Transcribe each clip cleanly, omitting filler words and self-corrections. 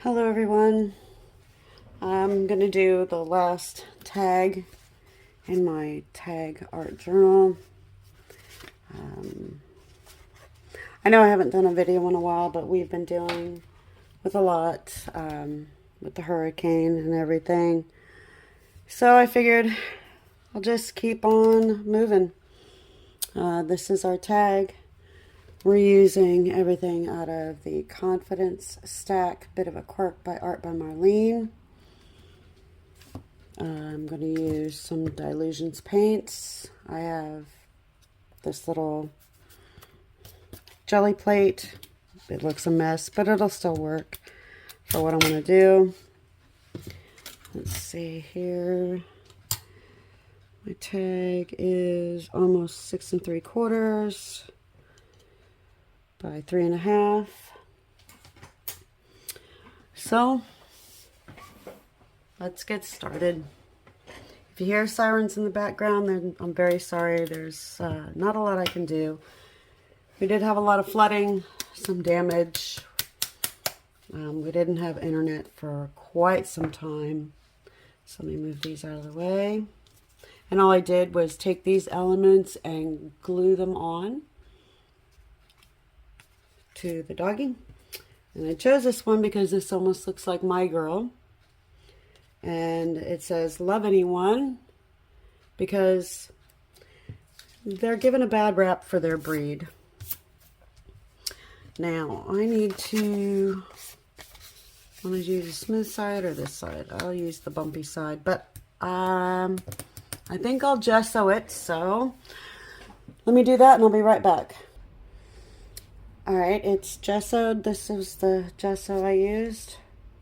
Hello everyone. I'm going to do the last tag in my tag art journal. I know I haven't done a video in a while, but we've been dealing with a lot with the hurricane and everything. So I figured I'll just keep on moving. This is our tag. We're using everything out of the Confidence Stack, Bit of a Quirk by Art by Marlene. I'm going to use some Dylusions paints. I have this little jelly plate. It looks a mess, but it'll still work for what I want to do. Let's see here. My tag is almost 6 3/4 by 3 1/2. So let's get started. If you hear sirens in the background, then I'm very sorry. There's not a lot I can do. We did have a lot of flooding, some damage. We didn't have internet for quite some time. So let me move these out of the way. And all I did was take these elements and glue them on to the doggy. And I chose this one because this almost looks like My Girl. And it says, love anyone, because they're given a bad rap for their breed. Now, I need to, want to use the smooth side or this side? I'll use the bumpy side, but I think I'll gesso it, so let me do that and I'll be right back. Alright, it's gessoed. This is the gesso I used,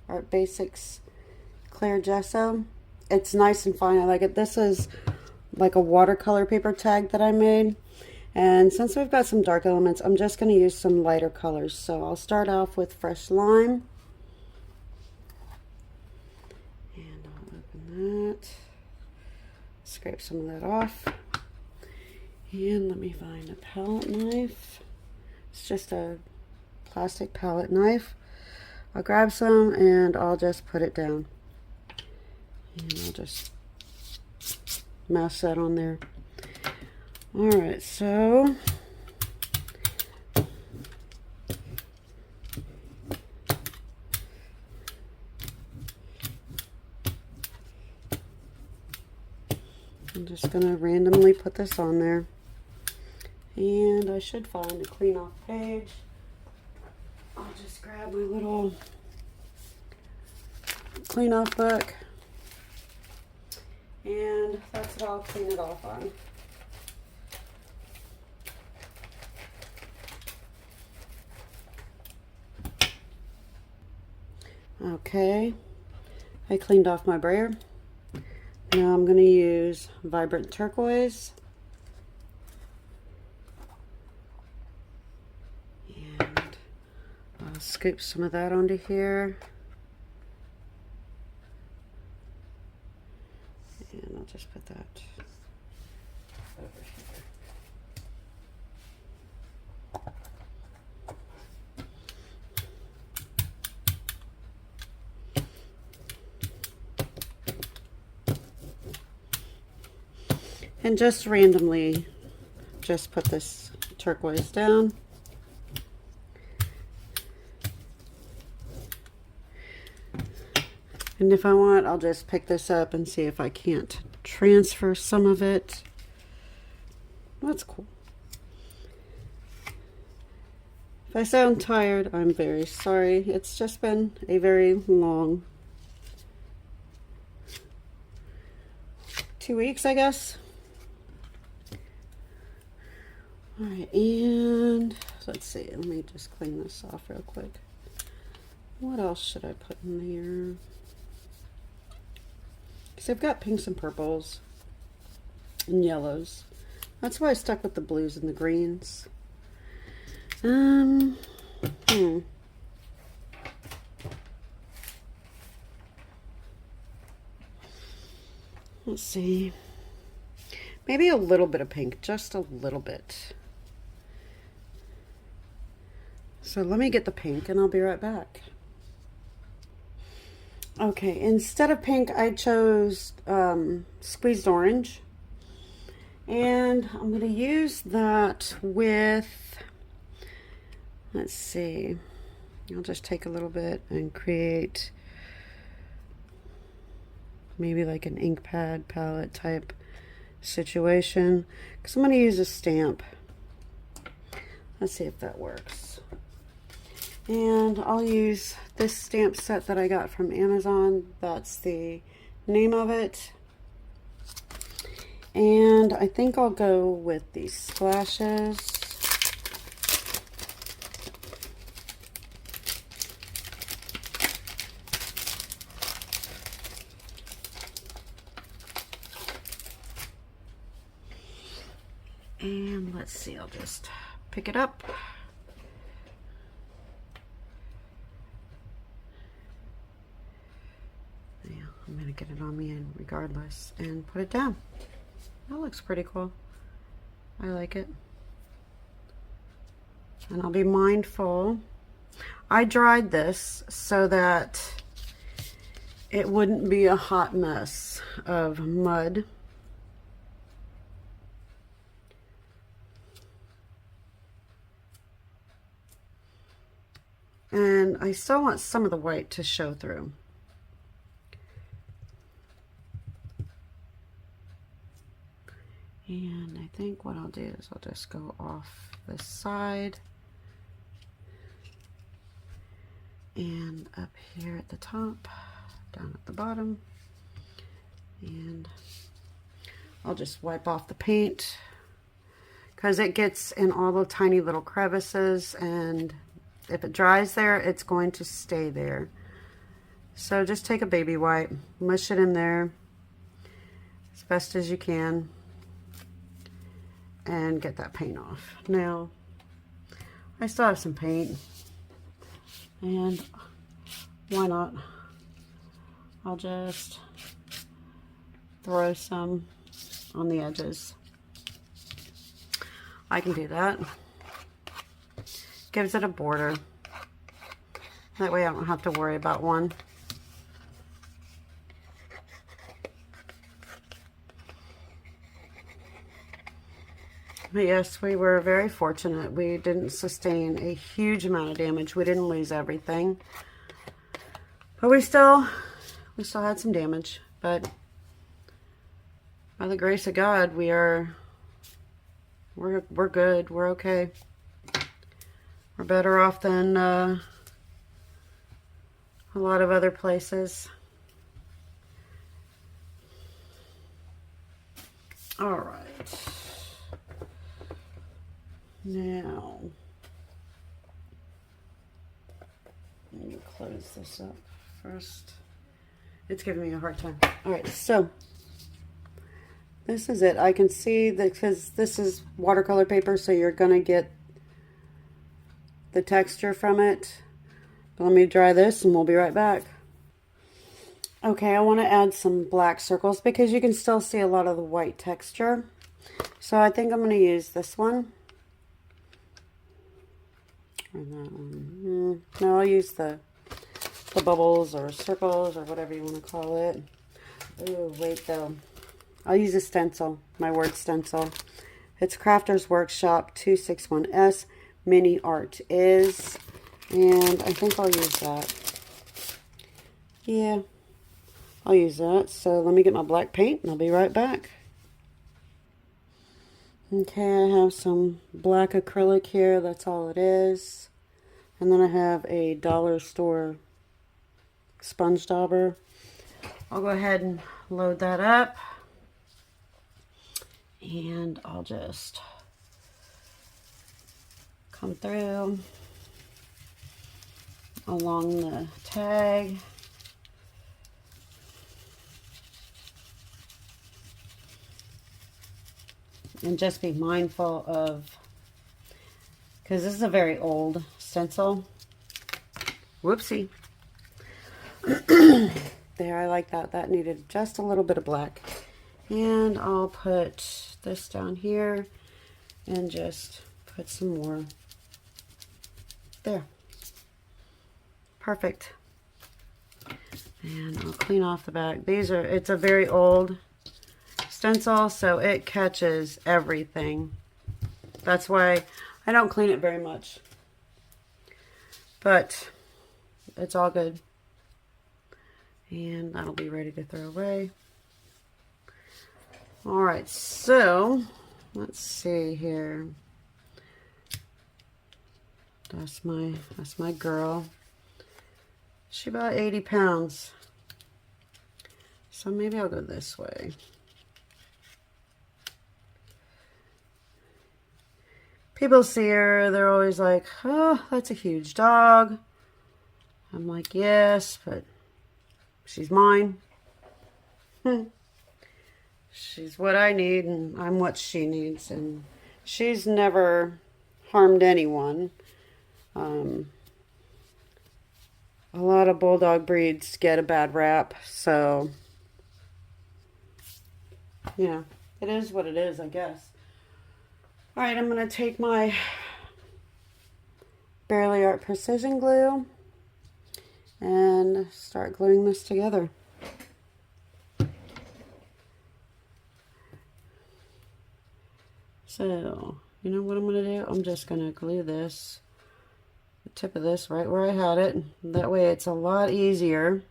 Art Basics clear gesso. It's nice and fine. I like it. This is like a watercolor paper tag that I made. And since we've got some dark elements, I'm just going to use some lighter colors. So I'll start off with fresh lime. And I'll open that. Scrape some of that off. And let me find a palette knife. It's just a plastic palette knife. I'll grab some and I'll just put it down. And I'll just mash that on there. Alright, so I'm just going to randomly put this on there. And I should find a clean off page. I'll just grab my little clean off book. And that's what I'll clean it off on. Okay, I cleaned off my brayer. Now I'm going to use Vibrant Turquoise. And I'll scoop some of that onto here. And I'll just put that over here. And just randomly just put this turquoise down. And if I want, I'll just pick this up and see if I can't transfer some of it. That's cool. If I sound tired, I'm very sorry. It's just been a very long 2 weeks, I guess. All right, and let's see. Let me just clean this off real quick. What else should I put in there? Because I've got pinks and purples and yellows. That's why I stuck with the blues and the greens. Let's see. Maybe a little bit of pink, just a little bit. So let me get the pink and I'll be right back. Okay, instead of pink, I chose squeezed orange. And I'm going to use that with, let's see, I'll just take a little bit and create maybe like an ink pad palette type situation, because I'm going to use a stamp. Let's see if that works. And I'll use this stamp set that I got from Amazon. That's the name of it. And I think I'll go with these splashes. And let's see, I'll just pick it up. Yeah, I'm gonna get it on me and regardless and put it down. That looks pretty cool. I like it. And I'll be mindful. I dried this so that it wouldn't be a hot mess of mud. And I still want some of the white to show through. And I think what I'll do is I'll just go off this side and up here at the top, down at the bottom, and I'll just wipe off the paint because it gets in all the tiny little crevices, and if it dries there, it's going to stay there. So just take a baby wipe, mush it in there as best as you can, and get that paint off. Now, I still have some paint, and why not? I'll just throw some on the edges. I can do that. Gives it a border. That way I don't have to worry about one. But yes, we were very fortunate. We didn't sustain a huge amount of damage. We didn't lose everything. But we still had some damage. But by the grace of God, we're good. We're okay. We're better off than a lot of other places. All right. Now, let me close this up first. It's giving me a hard time. All right, so this is it. I can see that because this is watercolor paper, so you're going to get the texture from it. But let me dry this and we'll be right back. Okay, I want to add some black circles because you can still see a lot of the white texture. So I think I'm going to use this one. Or that one. No, I'll use the bubbles or circles or whatever you want to call it. Oh, wait though. I'll use a stencil, my word stencil. It's Crafter's Workshop 261S Mini Art Is. And I think I'll use that. Yeah, I'll use that. So let me get my black paint and I'll be right back. Okay, I have some black acrylic here. That's all it is. And then I have a dollar store sponge dauber. I'll go ahead and load that up. And I'll just come through along the tag. And just be mindful of, because this is a very old stencil. Whoopsie. There, I like that. That needed just a little bit of black. And I'll put this down here and just put some more there. Perfect. And I'll clean off the back. It's a very old stencil, so it catches everything. That's why I don't clean it very much. But it's all good. And that'll be ready to throw away. Alright, so let's see here. That's my girl. She's about 80 pounds. So maybe I'll go this way. People see her, they're always like, oh, that's a huge dog. I'm like, yes, but she's mine. She's what I need, and I'm what she needs. And she's never harmed anyone. A lot of bulldog breeds get a bad rap, so yeah, it is what it is, I guess. All right, I'm going to take my Barely Art Precision Glue and start gluing this together. So, you know what I'm going to do? I'm just going to glue this, the tip of this right where I had it. That way it's a lot easier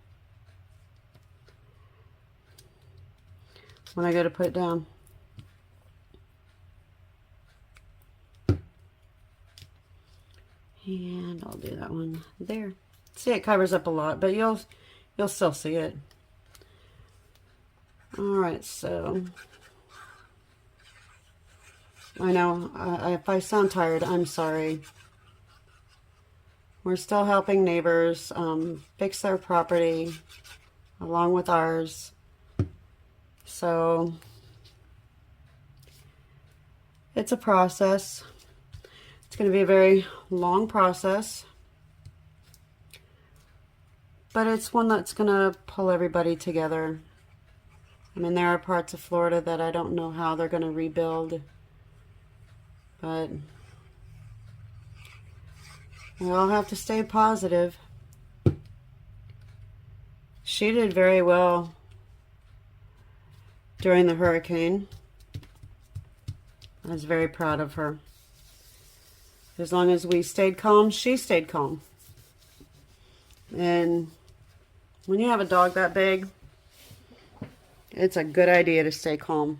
when I go to put it down. And I'll do that one there. See, it covers up a lot, but you'll still see it. All right, so I know if I sound tired, I'm sorry. We're still helping neighbors fix their property along with ours. So it's a process. It's going to be a very long process, but it's one that's going to pull everybody together. I mean, there are parts of Florida that I don't know how they're going to rebuild, but we all have to stay positive. She did very well during the hurricane. I was very proud of her. As long as we stayed calm, she stayed calm. And when you have a dog that big, it's a good idea to stay calm.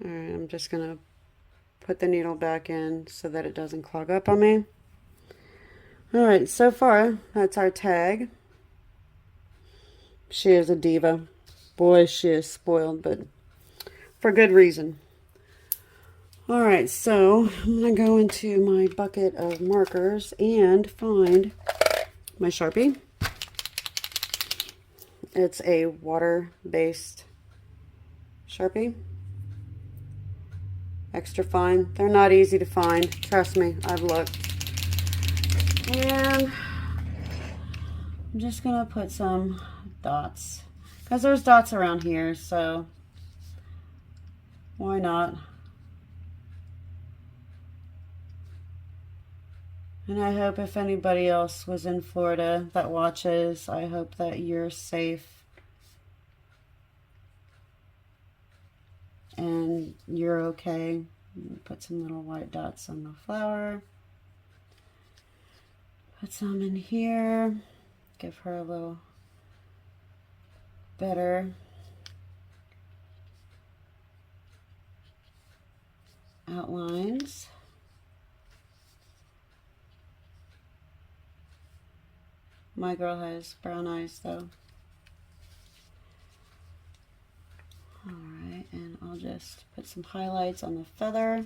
All right, I'm just going to put the needle back in so that it doesn't clog up on me. All right, so far, that's our tag. She is a diva. Boy, she is spoiled, but for good reason. All right, so I'm going to go into my bucket of markers and find my Sharpie. It's a water-based Sharpie. Extra fine. They're not easy to find. Trust me, I've looked. And I'm just going to put some dots. Because there's dots around here, so why not? And I hope if anybody else was in Florida that watches, I hope that you're safe and you're okay. Put some little white dots on the flower. Put some in here. Give her a little better outlines. My girl has brown eyes though. Alright, and I'll just put some highlights on the feather.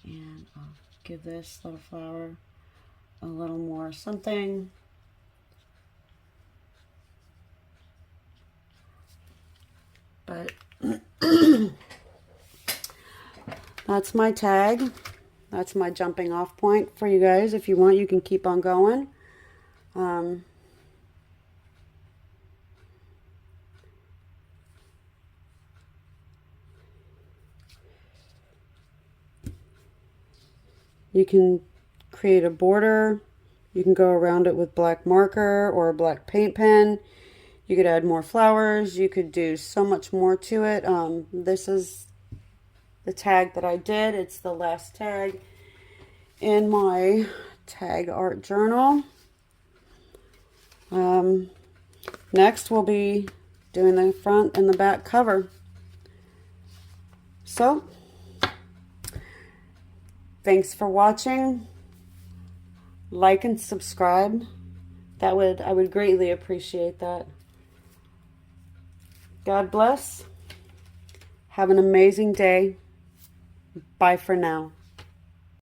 And I'll give this little flower a little more something. But that's my tag. That's my jumping off point for you guys. If you want, you can keep on going. You can create a border. You can go around it with black marker or a black paint pen. You could add more flowers. You could do so much more to it. This is the tag that I did. It's the last tag in my tag art journal. Next we'll be doing the front and the back cover. So, thanks for watching. Like and subscribe. I would greatly appreciate that. God bless. Have an amazing day. Bye for now.